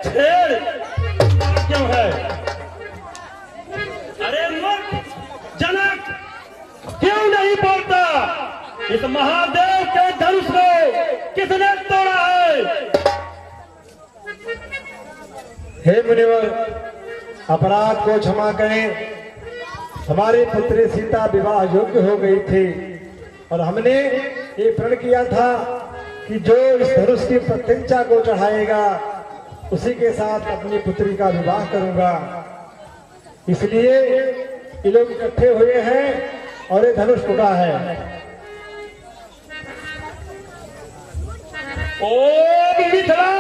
छेड़ क्यों है? अरे मूर्ख जनक, क्यों नहीं बोलता? इस महादेव के धनुष को किसने तोड़ा है? हे मुनिवर, अपराध को क्षमा करें। हमारी पुत्री सीता विवाह योग्य हो गई थी और हमने ये प्रण किया था कि जो इस धनुष की प्रत्यंचा को चढ़ाएगा उसी के साथ अपनी पुत्री का विवाह करूंगा। इसलिए ये लोग इकट्ठे हुए हैं और ये धनुष टूटा है। ओ मिथिला,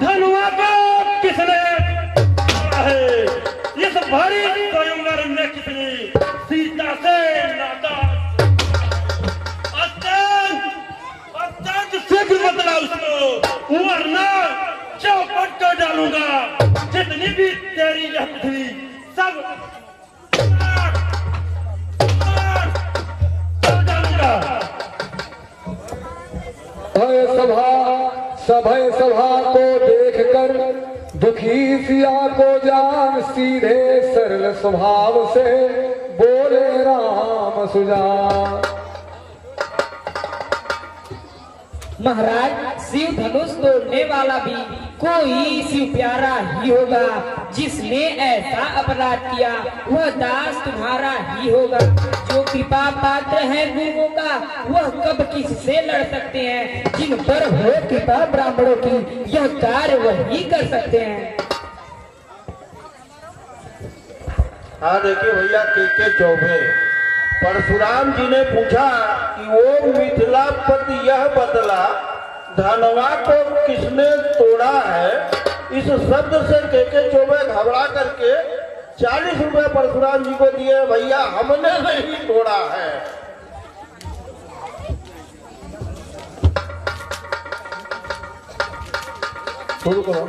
धनुआ को किसने तोड़ा है? इस भारी स्वयंवर में किसने सीता से नाता? अत्यंत शीघ्र बदला उसको, वरना चौपट कर डालूंगा। जितनी भी तेरी यह पृथ्वी सब डालूंगा। सभय सभा को देखकर दुखी सिया को जान, सीधे सरल स्वभाव से बोले राम सुजान। महाराज, शिव धनुष तोड़ने वाला भी कोई शिव प्यारा ही होगा। जिसने ऐसा अपराध किया वह दास तुम्हारा ही होगा। जो कृपा पात्र है गुरुओं का वह कब किससे लड़ सकते हैं? जिन पर हो कृपा ब्राह्मणों की यह कार्य वही कर सकते हैं। हाँ देखिए भैया, के चौबे परशुराम जी ने पूछा कि वो मिथिलापति यह बदला धनवा को किसने तोड़ा है? इस शब्द से के चौबे घबरा करके 40 रुपए परशुराम जी को दिए। भैया हमने नहीं तोड़ा है। शुरू करो।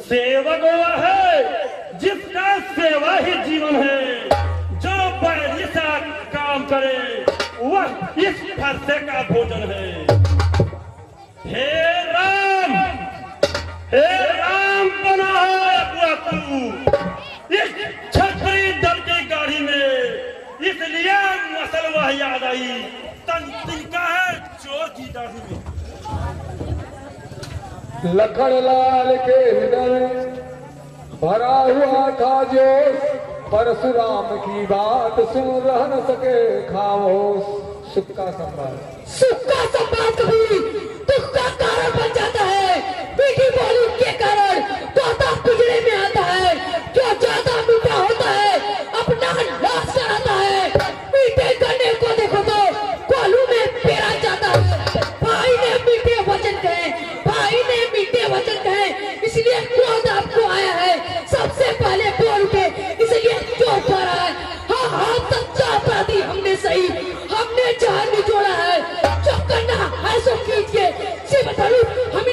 सेवक वह है जिसका सेवा ही जीवन है। जो बैरी सा काम करे वह इस फरसे का भोजन है। हे राम बना है अपना तू इस छतरी दल की गाड़ी में। इसलिए मसल वह याद आई, तंती का है चोर की दाढ़ी में। लखन लाल के हृदय भरा हुआ था जोश, परशुराम की बात सुन रह न सके खामोश। सुक्का संवाद कभी दुख का कारण बन जाता है। मीठी बोली के कारण तोता पिंजरे में आता है। जो ज्यादा मीठा होता है अपना नाश कराता है। मीठे गन्ने को देखो तो कोलू में पेरा जाता है। भाई ने मीठे वचन कहे, इसलिए क्रोध आपको आया है। सबसे पहले बोल उठे, इसलिए चोट पा रहा है। हाँ सच्चा अपराधी हमने सही, हमने जान निचोड़ा है। जो करना है सो कीजिए, शिव धनुष हमने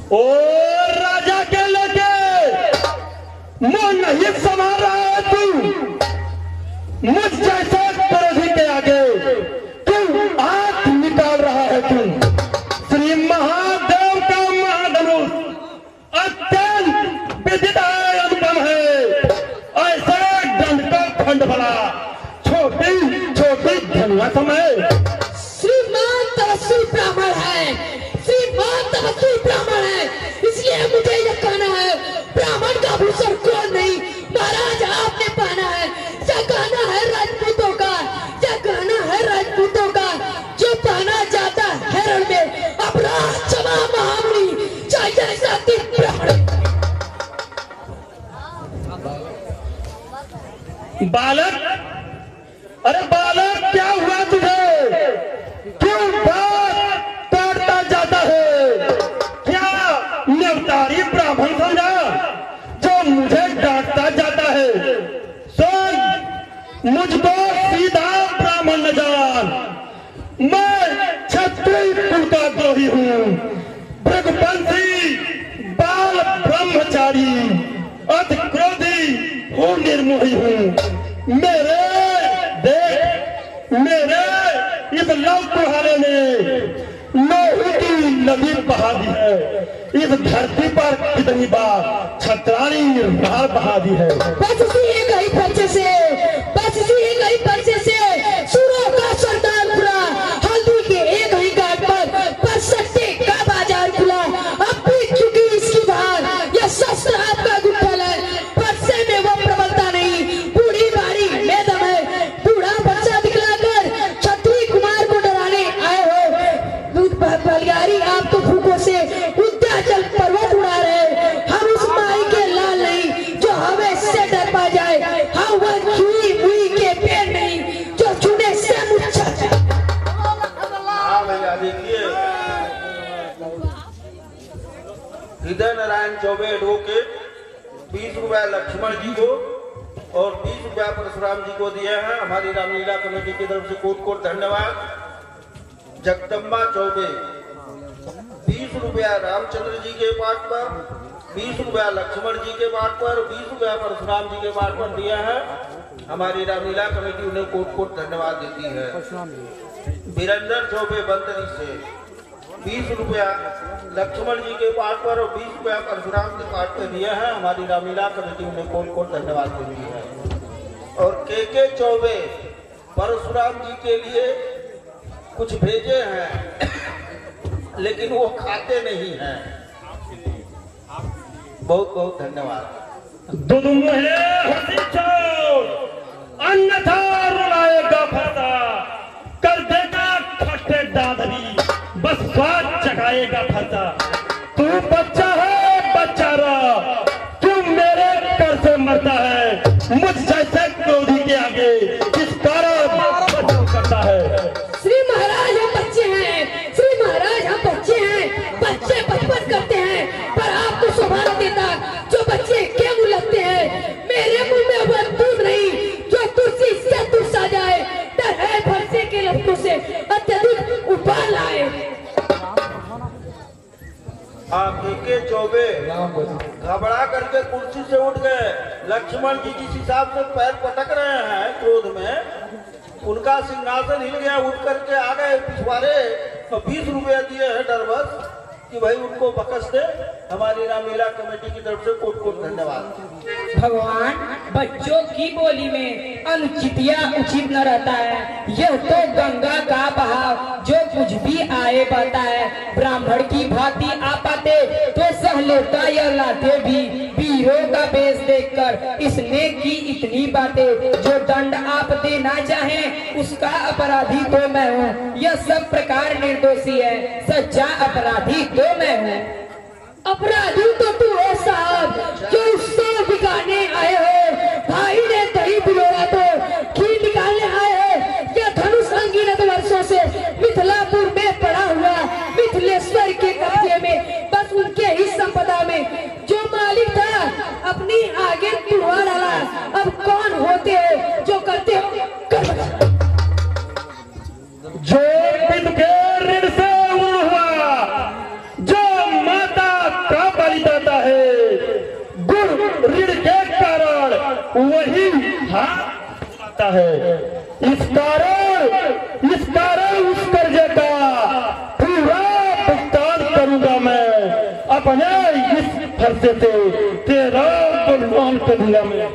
ओ राजा के लेके मुंह नहीं संभाल रहा है तू। मुझ जैसे विरोधी के आगे तू हाथ निकाल रहा है। तू श्री महादेव का महाधनुष अत्यंत विदित है, अनुपम है। ऐसे दंड का खंड भला छोटी छोटी धनुआ समय। श्रीमान तपस्वी ब्राह्मण है, श्रीमान तपस्वी ब्राह्मण है। इसलिए मुझे यह कहना है, ब्राह्मण का भूषण कौन नहीं महाराज आपने पहना है। जगाना है राजपूतों का, जगाना है राजपूतों का। जो पहना जाता है हेरण में अपराध क्षमा महामुनि जय जय सती ब्राह्मण। बालक, अरे बालक क्या हुआ तुझे? क्यों बात तोड़ता जाता है? क्या नेवतारी ब्राह्मण समझा जो मुझे डांटता जाता है? सुन, मुझको सीधा ब्राह्मण न जान। मैं क्षत्रिय कुल का द्रोही हूँ। रघुवंशी बाल ब्रह्मचारी अति क्रोधी हूँ निर्मोही हूँ। मेरे देख मेरे इस लव कुहारे ने लोहे की नदी बहा दी है। इस धरती पर कितनी बार छत्राणी राह बहा दी है। बस इसी एक ही पर्चे से, बस इसी एक ही पर्चे से सूरों का सरदार खुला, हल्दी के एक ही घाट पर सट्टे का बाजार खुला। अब भी चुकी इसकी बात, यह शस्त्र आपका गुत्थल है, पर्चे में वो प्रबलता नहीं, बूढ़ी बारी में दम है। बूढ़ा बच्चा दिखलाकर छत्री कुमार को डराने आए हो, बलियारी आप तो फूकों से विंध्याचल पर्वत उड़ा रहे। हम उस माई के लाल नहीं जो हमें से डर पा जाए, हम वह छुई मुई के पेड़ नहीं जो छूने से मुच्छा जाए। हाँ भैया देखिए, हृदय नारायण चौबे एडवोकेट 20 रुपया लक्ष्मण जी को और 20 रुपया परशुराम जी को दिए हैं। हमारी रामलीला कमेटी की तरफ से कोट कोट धन्यवाद। जगदम्बा चौबे 20 रुपया रामचंद्र जी के पाठ पर, 20 रुपया लक्ष्मण जी के पाठ पर, 20 रुपया परशुराम जी के पाठ पर दिया है। हमारी रामलीला कमेटी उन्हें कोट कोट धन्यवाद देती है। वीरेंद्र चौबे बंदरी से 20 रुपया लक्ष्मण जी के पाठ पर और 20 रुपया परशुराम के पाठ पर दिया है। हमारी रामलीला कमेटी उन्हें कोट कोट धन्यवाद देती है। और के चौबे परशुराम जी के लिए कुछ भेजे हैं लेकिन वो खाते नहीं हैं। बहुत बहुत धन्यवाद। दुदुमुहे हंसी चोर अन्यथा रुलाएगा फरदा, कर देगा फटे दादरी, बस स्वाद चखाएगा फरदा। तू बच्चा है बच्चा रहा, तू मेरे कर से मरता है। मुझ जैसे क्रोधी के आगे किस कारण करता है। श्री महाराज हम बच्चे हैं, श्री महाराज हम बच्चे हैं, बच्चे बचपन करते हैं, पर आपको शोभा न देता जो बच्चे क्या मुँह लगते हैं। मेरे मुंह में वह दूध नहीं जो तुलसी से तुलसा जाए, डर है फरसे के लफ्जों से अत्यधिक उबाल आए। आप के चौबे घबरा करके कुर्सी से उठ गए। लक्ष्मण जी जिस हिसाब से पैर पटक रहे हैं क्रोध में, उनका सिंहासन हिल गया, उठ करके आ गए पिछवाड़े और 20 रुपया दिए हैं डरबस कि भाई उनको बकस दे। हमारी रामलीला कमेटी की तरफ से कोट कोट धन्यवाद। भगवान, बच्चों की बोली में अनुचित या उचित न रहता है। यह तो गंगा का बहाव जो कुछ भी आए बता है। ब्राह्मण की भांति आप आते तो सह लेता या लाते भी। वीरों का बेस देखकर इसने की इतनी बातें, जो दंड आप देना चाहें उसका अपराधी तो मैं हूँ। यह सब प्रकार निर्दोषी है, सच्चा अपराधी तो मैं हूँ। अपराधी तो तू है साहब जो उससे बिगाड़ने आए हो। भाई ने दही पिलोया तो घी निकालने आए हो। यह धनुष अंगिनत वर्षों से मिथिलापुर में पड़ा हुआ मिथिलेश्वर के कब्जे में, बस उनके ही संपदा में जो मालिक था अपनी आगे तुड़वा डाला। अब कौन होते हो जो करते हो कर बता। जो पिता के ऋण से हुआ, जो माता का बलिदाता है, गुरु ऋण के कारण वही हाथ आता है। इस कारण उस कर्जे का पूरा भुगतान करूंगा मैं। अपने इस फरसे से तेरा बलिदान करूंगा मैं।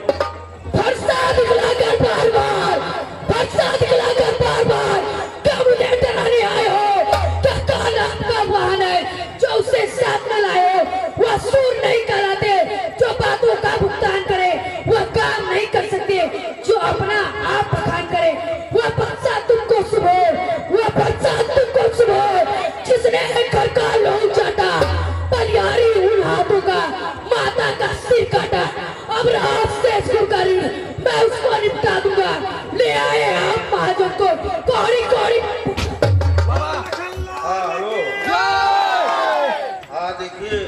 फरसा दिखलाकर बार बार, फरसा दिखलाकर बार बार क्या मुझे डराने आए हो? क्या काल आपका वाहन है जो उसे साथ में लाए हो? वह सूर नहीं कराते जो बातों का भुगतान करे, वह काम नहीं कर सकते जो अपना आप बखान करे। वह फरसा तुमको सुबह, वह फरसा तुमको सुबह जिसने घर का लोन चाटा, बलियारी उन हाथों का माता का सिर काटा। अब रात से इसको कर मैं उसको निपटा दूंगा। ले आए आप महाजन को कौड़ी कौड़ी। हाँ देखिए